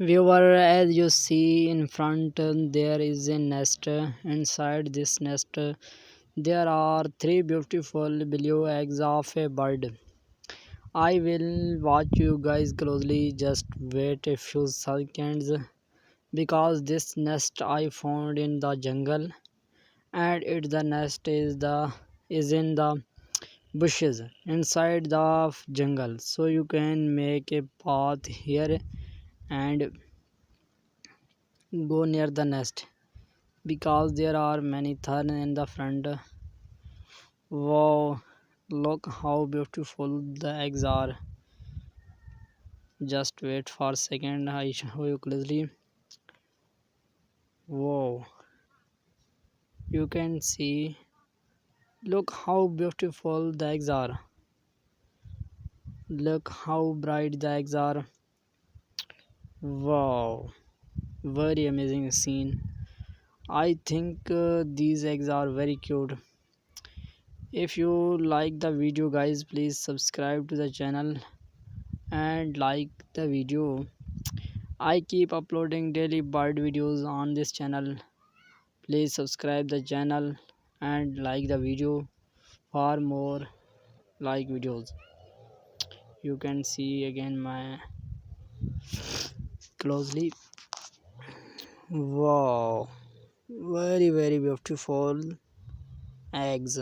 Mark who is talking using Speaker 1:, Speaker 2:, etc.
Speaker 1: Viewer, as you see in front, there is a nest. Inside this nest, there are three beautiful blue eggs of a bird. I will watch you guys closely. Just wait a few seconds because this nest I found in the jungle, and the nest is in the bushes inside the jungle. So you can make a path here and go near the nest because there are many thorns in the front. Wow, look how beautiful the eggs are. Just wait for a second, I show you closely. Wow, you can see, look how beautiful the eggs are. Look how bright the eggs are. Wow, very amazing scene. I think these eggs are very cute. If you like the video guys, please subscribe to the channel and like the video. I keep uploading daily bird videos on this channel. Please subscribe the channel and like the video for more like videos. You can see again my closely. Wow, very beautiful eggs.